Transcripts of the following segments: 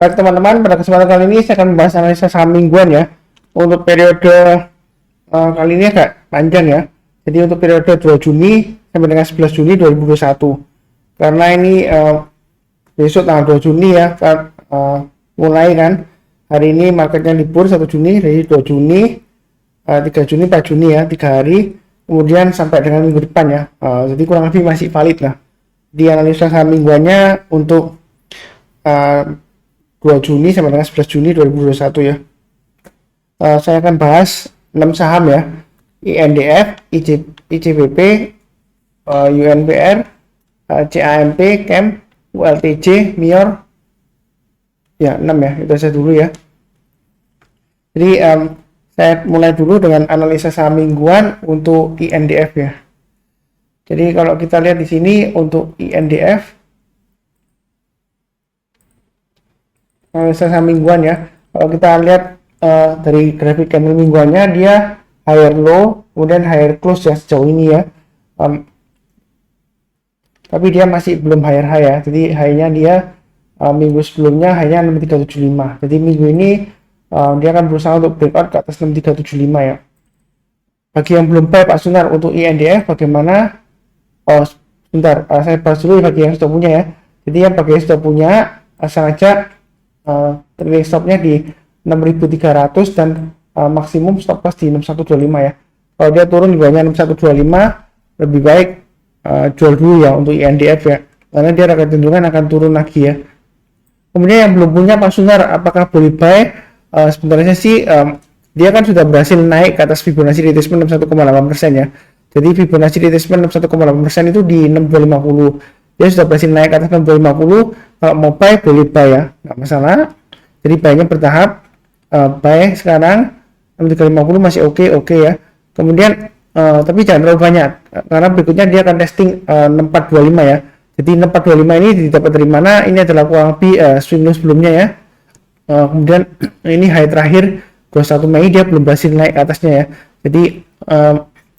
Baik teman-teman, pada kesempatan kali ini saya akan membahas analisa saham mingguan ya. Untuk periode kali ini agak panjang ya. Jadi untuk periode 2 Juni sampai dengan 11 Juni 2021. Karena ini besok tanggal 2 Juni ya, mulai kan. Hari ini marketnya libur 1 Juni, jadi 2 Juni, 3 Juni, 4 Juni ya, 3 hari. Kemudian sampai dengan minggu depan ya. Jadi kurang lebih masih valid lah. Di analisa saham mingguannya untuk 2 Juni sampai dengan 11 Juni 2021 ya. Saya akan bahas 6 saham ya. INDF, ICBP, UNPR, CAMP, CAM, ULTJ, MIOR. Ya, 6 ya. Itu saja dulu ya. Jadi saya mulai dulu dengan analisa saham mingguan untuk INDF ya. Jadi kalau kita lihat di sini untuk INDF analisa saham mingguan ya. Kalau kita lihat dari grafik candle mingguannya, dia higher low kemudian higher close ya sejauh ini ya. Tapi dia masih belum higher high ya. Jadi high-nya dia minggu sebelumnya hanya 6375. Jadi minggu ini dia akan berusaha untuk breakout ke atas 6375 ya. Bagi yang belum buy Pak Sunar untuk INDF bagaimana? Oh sebentar, saya bahas dulu bagi yang sudah punya ya. Jadi yang bagi yang sudah punya sengaja trading stopnya di 6300 dan maksimum stop loss di 6125 ya. Kalau dia turun di bawahnya 6125 lebih baik jual dulu ya untuk INDF ya, karena dia akan cenderungan akan turun lagi ya. Kemudian yang belum punya Pak Sunar apakah boleh buy? Sebenarnya sih dia kan sudah berhasil naik ke atas Fibonacci retracement 61,8% ya. Jadi Fibonacci retracement 61,8% itu di 6250. Dia sudah berhasil naik ke atas 6250. Kalau mau buy boleh buy ya, nggak masalah. Jadi buy-nya bertahap. Buy sekarang 6350 masih oke ya. Kemudian tapi jangan terlalu banyak karena berikutnya dia akan testing 6425 ya. Jadi 6425 ini didapat dari mana? Ini adalah kurang lebih swing low sebelumnya ya. Kemudian ini high terakhir 21 Mei dia belum berhasil naik ke atasnya ya. Jadi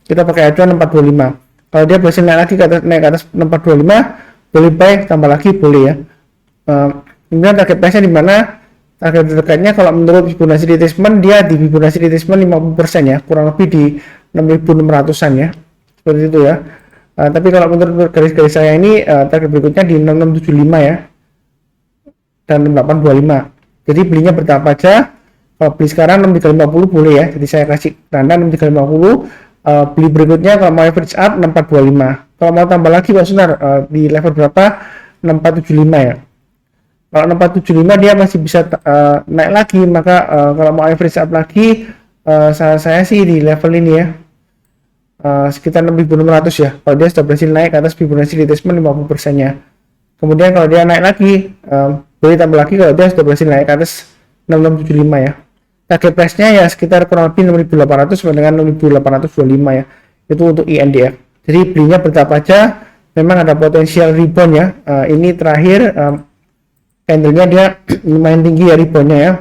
kita pakai acuan 6425. Kalau dia berhasil naik lagi naik ke atas 6425 boleh buy, tambah lagi boleh ya. Kemudian target price-nya di mana? Target terdekatnya kalau menurut Fibonacci retracement dia di Fibonacci retracement 50% ya, kurang lebih di 6600-an ya. Seperti itu ya. Tapi kalau menurut garis-garis saya ini target berikutnya di 6675 ya. Dan 6825. Jadi belinya bertahap aja. Kalau beli sekarang 6350 boleh ya. Jadi saya kasih tanda 6350. Beli berikutnya kalau mau average up 6425. Kalau mau tambah lagi Pak Sunar di level berapa? 6475 ya. Kalau 6475 dia masih bisa naik lagi, maka kalau mau average up lagi saya sih di level ini ya. Sekitar 6600 ya. Kalau dia sudah berhasil naik ke atas Fibonacci retracement 50% nya. Kemudian kalau dia naik lagi boleh tambah lagi kalau dia sudah berhasil naik ke atas 6675 ya. Target price-nya ya sekitar kurang lebih 6800 sampai dengan 6825 ya. Itu untuk INDF. Jadi belinya bertahap aja. Memang ada potensial rebound ya. Ini terakhir candlenya dia lumayan tinggi ya reboundnya ya.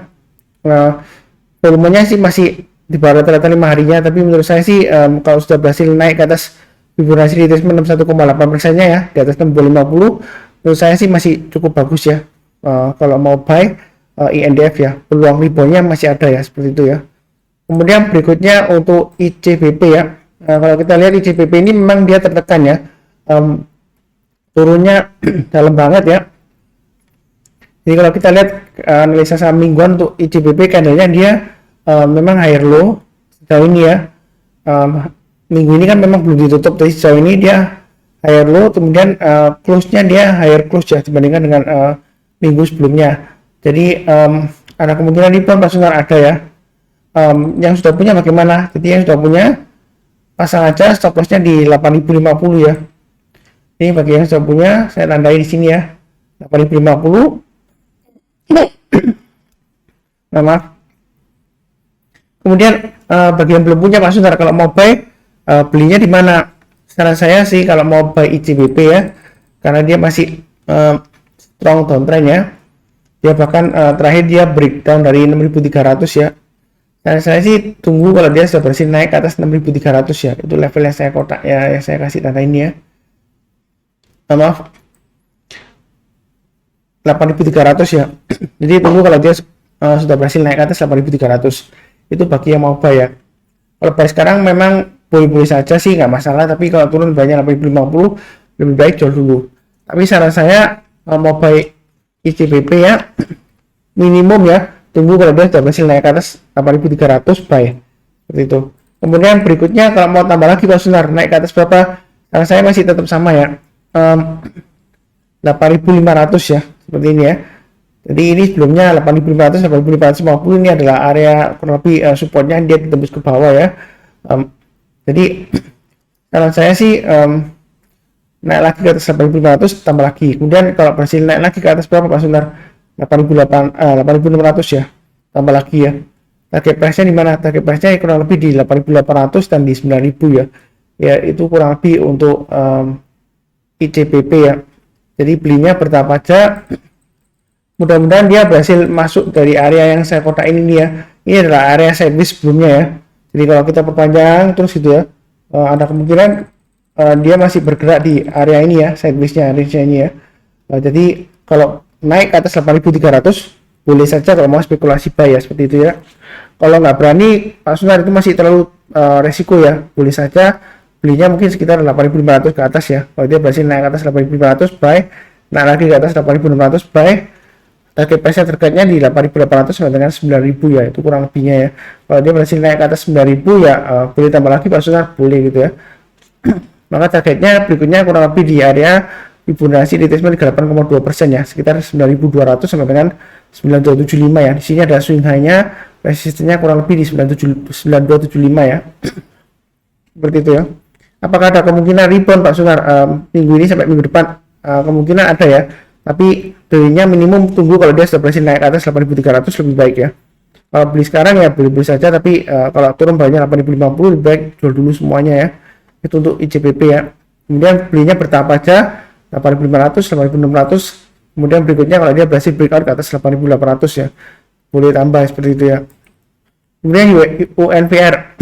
Volumenya sih masih di bawah rata-rata 5 harinya, tapi menurut saya sih kalau sudah berhasil naik ke atas Fibonacci retracement 61,8% nya ya, di atas 6250, menurut saya sih masih cukup bagus ya. Kalau mau buy INDF ya, peluang reboundnya masih ada ya, seperti itu ya. Kemudian berikutnya untuk ICBP ya. Kalau kita lihat ICBP ini memang dia tertekan ya, turunnya dalam banget ya. Jadi kalau kita lihat analisa saham mingguan untuk ICBP candlenya dia memang higher low sejauh ini ya. Minggu ini kan memang belum ditutup, jadi sejauh ini dia higher low, kemudian close-nya dia higher close ya dibandingkan dengan minggu sebelumnya. Jadi ada kemungkinan rebound Pak Sunar ada ya. Yang sudah punya bagaimana? Jadi yang sudah punya pasang aja stop loss-nya di 8050 ya. Ini bagi yang sudah punya saya tandai di sini ya. 8050. Nah, maaf. Kemudian bagi yang belum punya Pak Sunar kalau mau buy belinya di mana? Saran saya sih kalau mau buy ICBP ya, karena dia masih strong downtrend ya. Dia bahkan terakhir dia breakdown dari 6300 ya. Dan saya sih tunggu kalau dia sudah berhasil naik ke atas 6300 ya. Itu level yang saya kotak ya, yang saya kasih tanda ini ya. Maaf. 8300 ya. Jadi tunggu kalau dia sudah berhasil naik ke atas 8.300. Itu bagi yang mau buy ya. Kalau buy sekarang memang boleh-boleh saja sih, nggak masalah, tapi kalau turun banyak 8.050 lebih baik jual dulu. Tapi saran saya mau buy ICBP ya, minimum ya, tunggu kalau dia sudah berhasil naik ke atas 8.300 buy. Seperti itu. Kemudian berikutnya kalau mau tambah lagi Pak Sunar, naik ke atas berapa? Saran saya masih tetap sama ya. 8.500 ya, seperti ini ya. Jadi ini sebelumnya 8.500, 8.550 ini adalah area kurang lebih supportnya, dia ditembus ke bawah ya. Jadi saran saya sih naik lagi ke atas 8.500 tambah lagi. Kemudian kalau berhasil naik lagi ke atas berapa Pak Sunar? 8.600 ya, tambah lagi ya. Target price-nya di mana? Target price-nya kurang lebih di 8.800 dan di 9.000 ya. Ya itu kurang lebih untuk ICBP ya. Jadi belinya bertahap aja. Mudah-mudahan dia berhasil masuk dari area yang saya kotak ini nih ya. Ini adalah area sideways sebelumnya ya. Jadi kalau kita perpanjang terus gitu ya, ada kemungkinan dia masih bergerak di area ini ya, sideways-nya, range-nya ini ya. Jadi kalau naik ke atas 8.300 boleh saja kalau mau spekulasi buy ya, seperti itu ya. Kalau nggak berani Pak Sunar, itu masih terlalu resiko ya, boleh saja belinya mungkin sekitar 8.500 ke atas ya. Kalau dia berhasil naik ke atas 8.500 buy, naik lagi ke atas 8.600 buy. Target price terkaitnya di 8.800 sampai dengan 9.000 ya, itu kurang lebihnya ya. Kalau dia berhasil naik ke atas 9.000 ya, boleh tambah lagi Pak Sunar, boleh gitu ya. Maka targetnya berikutnya kurang lebih di area Fibonacci retracement 8,2% ya, sekitar 9.200 sampai dengan 9.275 ya. Di sini ada swing high-nya, resistennya kurang lebih di 9.275 ya. Seperti itu ya. Apakah ada kemungkinan rebound Pak Sunar minggu ini sampai minggu depan? Kemungkinan ada ya, tapi belinya minimum tunggu kalau dia sudah berhasil naik ke atas 8.300 lebih baik ya. Kalau beli sekarang ya beli saja, tapi kalau turun banyak 8.050 lebih baik jual dulu semuanya ya. Itu untuk ICBP ya. Kemudian belinya bertahap aja 8.500, 8.600. Kemudian berikutnya kalau dia berhasil breakout ke atas 8.800 ya, boleh tambah seperti itu ya. Kemudian UNVR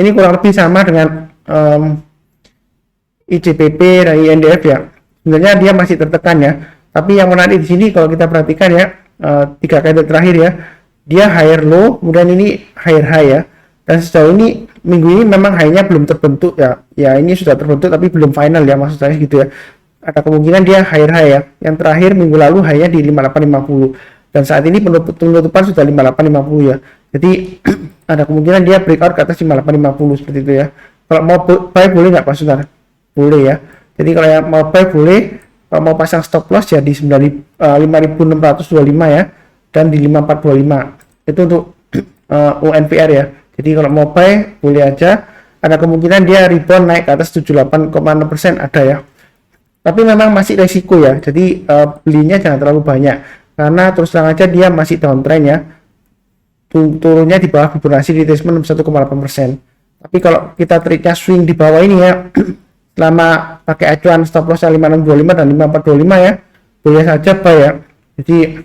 ini kurang lebih sama dengan ICBP dan INDF ya. Sebenarnya dia masih tertekan ya. Tapi yang menarik di sini kalau kita perhatikan ya, 3 kali terakhir ya, dia higher low, kemudian ini higher high ya. Dan sejauh ini minggu ini memang high-nya belum terbentuk ya. Ya ini sudah terbentuk tapi belum final ya, maksud saya gitu ya. Ada kemungkinan dia higher high ya. Yang terakhir minggu lalu high-nya di 5850 dan saat ini penutupan sudah 5850 ya. Jadi ada kemungkinan dia breakout ke atas 5850 seperti itu ya. Kalau mau buy boleh nggak Pak Sunar? Boleh ya. Jadi kalau yang mau buy boleh, kalau mau pasang stop loss ya di 5.625 ya, dan di 5.425 itu untuk UNVR ya. Jadi kalau mau buy boleh aja. Ada kemungkinan dia rebound naik ke atas 78,6% ada ya. Tapi memang masih resiko ya. Jadi belinya jangan terlalu banyak karena terus terang aja dia masih downtrend ya. Turunnya di bawah Fibonacci retracement 1,8%. Tapi kalau kita trade-nya swing di bawah ini ya, selama pakai acuan stop loss 5625 dan 5425 ya, boleh saja buy ya. Jadi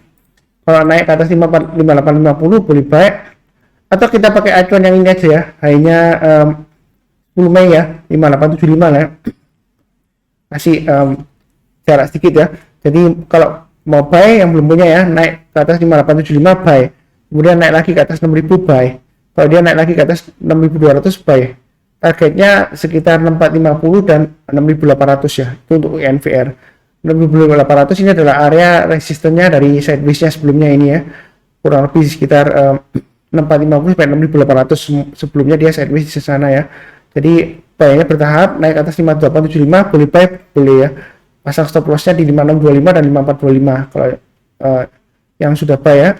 kalau naik ke atas 5850 boleh buy, atau kita pakai acuan yang ini aja ya, hanya 10 Mei ya, 5875 ya, masih jarak sedikit ya. Jadi kalau mau buy yang belum punya ya, naik ke atas 5875 buy, kemudian naik lagi ke atas 6000 buy. Kalau dia naik lagi ke atas 6200 buy. Targetnya sekitar 6450 dan 6800 ya, itu untuk UNVR. 6800 ini adalah area resistennya dari sideways-nya sebelumnya ini ya, kurang lebih sekitar 6450 sampai 6800. Sebelumnya dia sideways di sana ya. Jadi buy-nya bertahap, naik ke atas 5875 boleh buy, boleh ya. Pasang stop loss-nya di 5625 dan 5425 kalau yang sudah buy ya.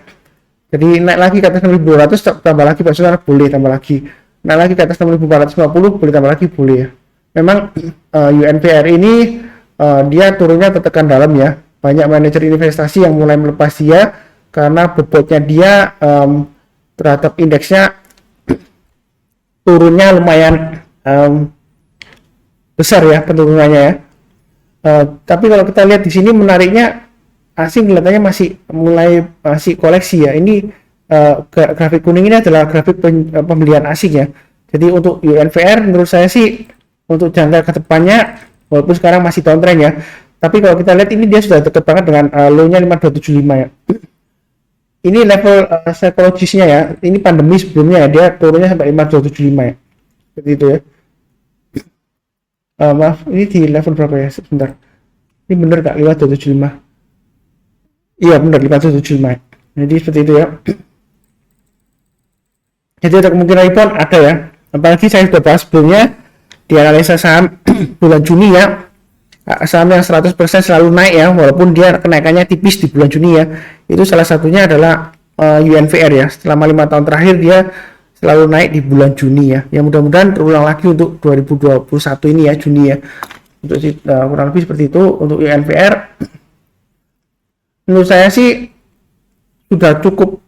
Jadi naik lagi ke atas 6200 tambah lagi Pak Saudara, boleh tambah lagi. Naik lagi ke atas 6450 boleh tambah lagi, boleh ya. Memang UNVR ini dia turunnya tertekan dalam ya. Banyak manajer investasi yang mulai melepas dia karena bobotnya dia terhadap indeksnya turunnya lumayan besar ya penurunannya ya. Tapi kalau kita lihat di sini menariknya, asing kelihatannya masih koleksi ya. Ini grafik kuning ini adalah grafik pembelian asing ya. Jadi untuk UNVR menurut saya sih untuk jangka ke depannya walaupun sekarang masih downtrend ya, tapi kalau kita lihat ini dia sudah dekat banget dengan low-nya 5275 ya. ini level psikologisnya ya. Ini pandemi sebelumnya ya, dia turunnya sampai 5275 ya. Seperti itu ya. Maaf, ini di level berapa ya? Sebentar. Ini bener nggak 5275? Iya bener 5275. Jadi seperti itu ya. Jadi ada kemungkinan rebound ada ya. Apalagi saya sudah bahas sebelumnya di analisa saham bulan Juni ya. Saham yang 100% selalu naik ya, walaupun dia kenaikannya tipis di bulan Juni ya. Itu salah satunya adalah UNVR ya. Selama 5 tahun terakhir dia selalu naik di bulan Juni ya. Yang mudah-mudahan terulang lagi untuk 2021 ini ya, Juni ya. Untuk kurang lebih seperti itu untuk UNVR. Menurut saya sih sudah cukup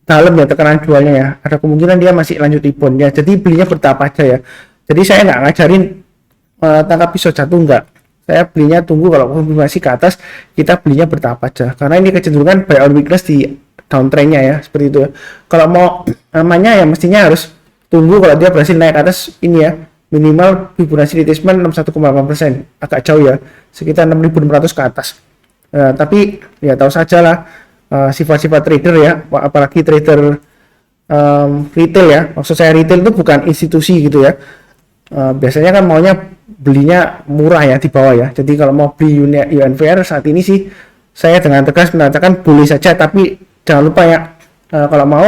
dalam ya tekanan jualnya ya. Ada kemungkinan dia masih lanjut rebound ya. Jadi belinya bertahap aja ya. Jadi saya nggak ngajarin tangkap pisau jatuh, enggak. Saya belinya tunggu kalau konfirmasi ke atas, kita belinya bertahap aja. Karena ini kecenderungan buy on weakness di downtrendnya ya, seperti itu ya. Kalau mau namanya ya mestinya harus tunggu kalau dia berhasil naik ke atas ini ya, minimal Fibonacci retracement 61,8%, agak jauh ya, sekitar 6.600 ke atas. Tapi ya tahu saja lah sifat-sifat trader ya, apalagi trader retail ya. Maksud saya retail itu bukan institusi gitu ya. Biasanya kan maunya belinya murah ya di bawah ya. Jadi kalau mau beli UNVR saat ini sih saya dengan tegas mengatakan boleh saja, tapi jangan lupa ya kalau mau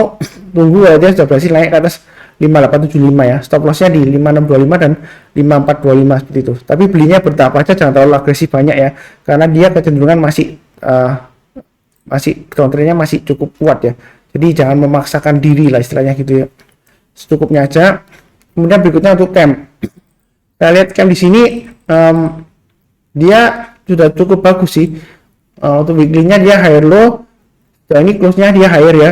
tunggu dia sudah berhasil naik ke atas 5875 ya. Stop lossnya di 5625 dan 5425 seperti itu. Tapi belinya bertahap aja, jangan terlalu agresif banyak ya, karena dia kecenderungan masih counternya masih cukup kuat ya. Jadi jangan memaksakan diri lah istilahnya gitu ya. Secukupnya aja. Kemudian berikutnya untuk cam. Kita lihat cam di sini dia sudah cukup bagus sih. Untuk weekly-nya dia higher low. Dan ini close-nya dia higher ya.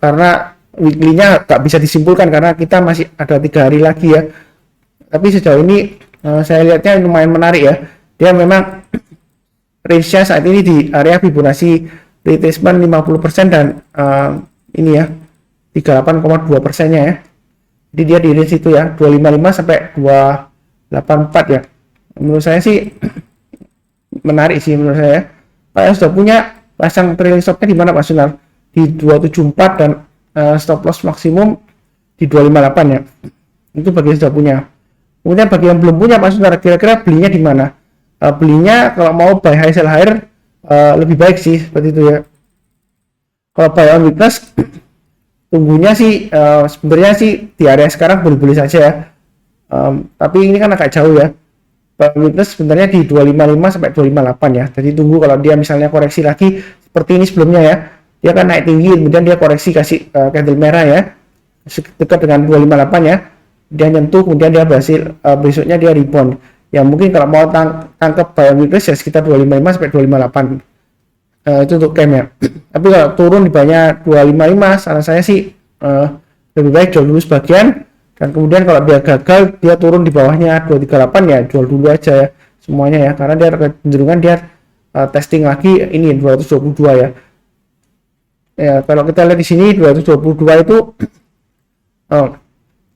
Karena weekly-nya tak bisa disimpulkan karena kita masih ada 3 hari lagi ya. Tapi sejauh ini saya lihatnya lumayan menarik ya. Dia memang range-nya saat ini di area Fibonacci retracement 50% dan ini ya 38,2%-nya ya. Jadi dia di range itu ya, 255 sampai 284 ya. Menurut saya sih menarik sih menurut saya. Pak sudah punya pasang trailing stopnya di mana Pak Sunar? Di 274 dan stop loss maksimum di 258 ya. Itu bagi yang sudah punya. Kemudian bagi yang belum punya Pak Sunar, kira-kira belinya di mana? Belinya kalau mau buy high sell higher lebih baik sih seperti itu ya. Kalau buy on weakness tunggunya sih sebenarnya sih di area sekarang boleh-boleh saja ya. Tapi ini kan agak jauh ya. Buy on weakness sebenarnya di 255 sampai 258 ya. Jadi tunggu kalau dia misalnya koreksi lagi seperti ini sebelumnya ya. Dia kan naik tinggi kemudian dia koreksi kasih candle merah ya. Dekat dengan 258 ya. Dia nyentuh kemudian dia berhasil besoknya dia rebound. Ya mungkin kalau mau tangkap buy on weakness ya sekitar 255 sampai 258. Itu untuk cam ya. Tapi kalau turun di banyak 255 saran saya sih lebih baik jual dulu sebagian, dan kemudian kalau dia gagal dia turun di bawahnya 238 ya jual dulu aja ya semuanya ya, karena dia kecenderungan dia testing lagi ini 222 ya. Ya kalau kita lihat di sini 222 itu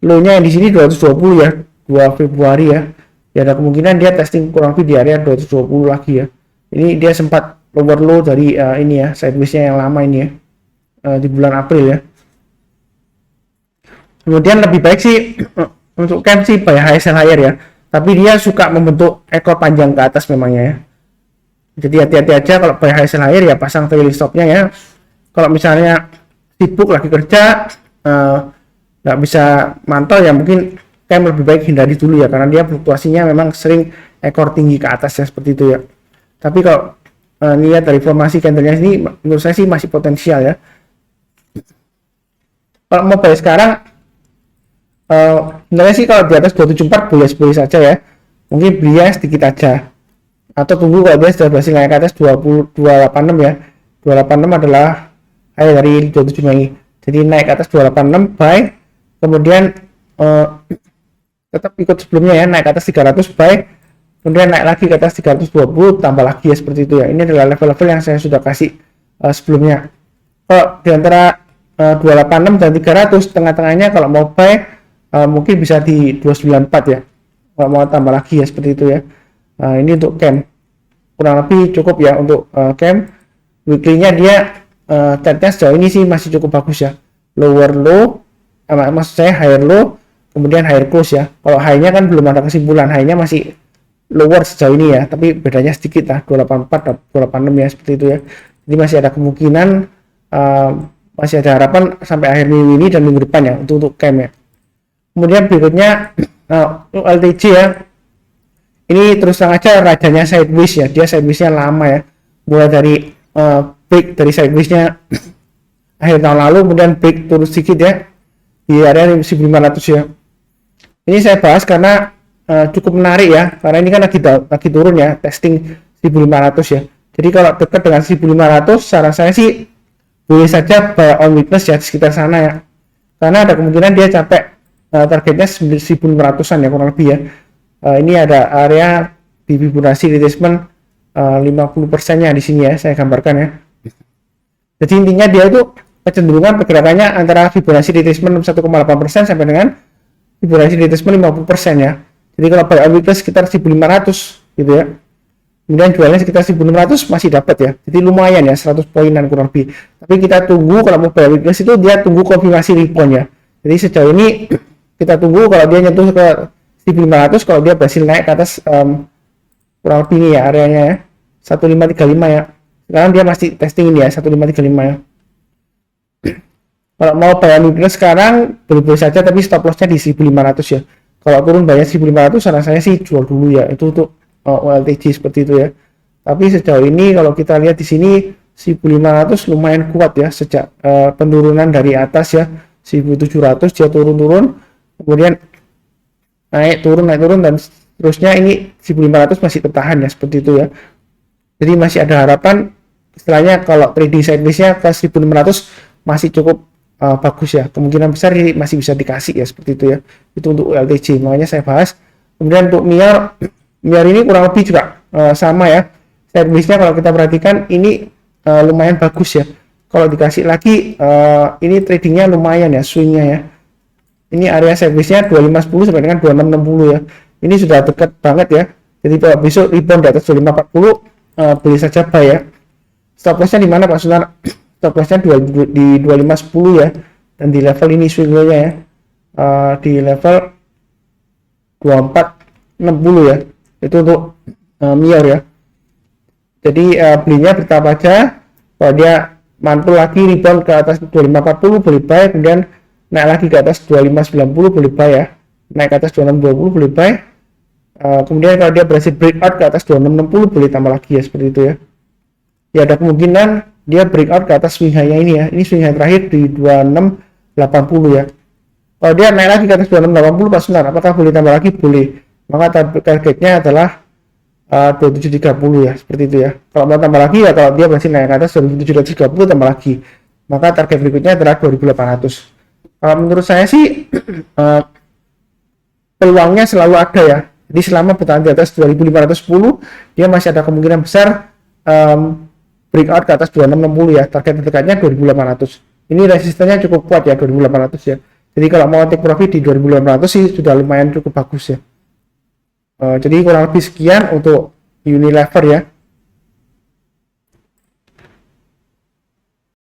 low-nya yang di sini 220 ya 2 Februari ya. Ya ada kemungkinan dia testing kurang lebih di area 220 lagi ya. Ini dia sempat lower low dari ini ya sideways-nya yang lama ini ya di bulan April ya. Kemudian lebih baik sih untuk cam sih buy high sell higher ya, tapi dia suka membentuk ekor panjang ke atas memangnya ya. Jadi hati-hati aja kalau buy high sell higher ya, pasang trailing stopnya ya. Kalau misalnya sibuk lagi kerja nggak bisa mantau ya mungkin cam lebih baik hindari dulu ya, karena dia fluktuasinya memang sering ekor tinggi ke atas ya seperti itu ya. Tapi kalau lihat dari formasi candlenya ini menurut saya sih masih potensial ya. Kalau mau buy sekarang sebenarnya sih kalau di atas 274 boleh saja ya, mungkin belinya sedikit aja atau tunggu kalau dia sudah berhasil naik ke atas 286 ya. 286 adalah high dari 27 ini, jadi naik ke atas 286 buy, kemudian tetap ikut sebelumnya ya, naik ke atas 300 buy, kemudian naik lagi ke atas 320 tambah lagi ya seperti itu ya. Ini adalah level-level yang saya sudah kasih sebelumnya. Kalau di antara 286 dan 300 tengah-tengahnya kalau mau buy mungkin bisa di 294 ya, kalau mau tambah lagi ya seperti itu ya. Ini untuk cam kurang lebih cukup ya untuk cam. Weekly-nya dia chart-nya sejauh ini sih masih cukup bagus ya. Lower low, maksud saya higher low, kemudian higher close ya. Kalau high-nya kan belum ada kesimpulan, high-nya masih lower sejauh ini ya, tapi bedanya sedikit lah, 284 dan 286 ya, seperti itu ya. Jadi masih ada kemungkinan, masih ada harapan sampai akhir minggu ini dan minggu depan ya untuk CAM ya. Kemudian berikutnya LTC ya. Ini terus terang aja rajanya sideways ya, dia sideways-nya lama ya, mulai dari break dari sideways-nya akhir tahun lalu, kemudian break turun sedikit ya di area 1500 ya. Ini saya bahas karena cukup menarik ya, karena ini kan lagi turun ya, testing 1500 ya. Jadi kalau dekat dengan 1500, saran saya sih boleh saja buy on weakness ya di sekitar sana ya, karena ada kemungkinan dia capek targetnya 1500-an ya kurang lebih ya. Ini ada area di Fibonacci retracement 50%-nya di sini ya, saya gambarkan ya. Jadi intinya dia itu kecenderungan pergerakannya antara Fibonacci retracement 1,8% sampai dengan Fibonacci retracement 50% ya. Jadi kalau buy on weakness sekitar 1500 gitu ya. Kemudian jualnya sekitar 1600 masih dapat ya. Jadi lumayan ya, 100 poinan kurang lebih. Tapi kita tunggu kalau mau buy on weakness itu dia tunggu konfirmasi rebound ya. Jadi sejauh ini kita tunggu kalau dia nyentuh ke 1500, kalau dia berhasil naik ke atas kurang lebih ini ya areanya ya, 1535 ya. Sekarang dia masih testing ini ya, 1535 ya. Kalau mau buy on weakness sekarang boleh saja, tapi stop lossnya di 1500 ya. Kalau turun banyak 1500, saran saya sih jual dulu ya, itu untuk OLTJ seperti itu ya. Tapi sejauh ini kalau kita lihat di sini 1500 lumayan kuat ya, sejak penurunan dari atas ya 1700 dia turun-turun, kemudian naik turun dan seterusnya. Ini 1500 masih tertahan ya, seperti itu ya. Jadi masih ada harapan, istilahnya kalau trading sideways-nya ke 1600 masih cukup bagus ya, kemungkinan besar ini masih bisa dikasih ya, seperti itu ya. Itu untuk LTJ, makanya saya bahas. Kemudian untuk MIAR ini kurang lebih juga sama ya, sideways-nya kalau kita perhatikan ini lumayan bagus ya. Kalau dikasih lagi ini tradingnya lumayan ya, swingnya ya. Ini area sideways-nya 2510 sampai dengan 2660 ya. Ini sudah dekat banget ya. Jadi kalau besok rebound di atas 2540 boleh saja buy ya. Stop loss-nya di mana Pak Sunar? Stop loss-nya di 2510 ya. Dan di level ini swing-nya ya. Di level 2460 ya. Itu untuk MIAR ya. Jadi belinya bertahap aja. Kalau dia mantul lagi rebound ke atas 2540 boleh buy, kemudian naik lagi ke atas 2590 boleh buy ya, naik ke atas 2620 boleh buy, kemudian kalau dia berhasil breakout ke atas 2660 boleh tambah lagi ya, seperti itu ya. Ya ada kemungkinan dia breakout ke atas swing high-nya ini ya, ini swing high terakhir di 2680 ya. Kalau dia naik lagi ke atas 2680 Pak Sunar, apakah boleh tambah lagi? Boleh, maka targetnya adalah 2730 ya, seperti itu ya. Kalau mau tambah lagi ya, kalau dia masih naik ke atas 2730 tambah lagi, maka target berikutnya adalah 2800. Menurut saya sih peluangnya selalu ada ya. Jadi selama bertahan di atas 2510 dia masih ada kemungkinan besar breakout ke atas 2660 ya. Target terdekatnya 2800. Ini resistennya cukup kuat ya, 2800 ya. Jadi kalau mau take profit di 2800 sih sudah lumayan cukup bagus ya. Jadi kurang lebih sekian untuk Unilever ya.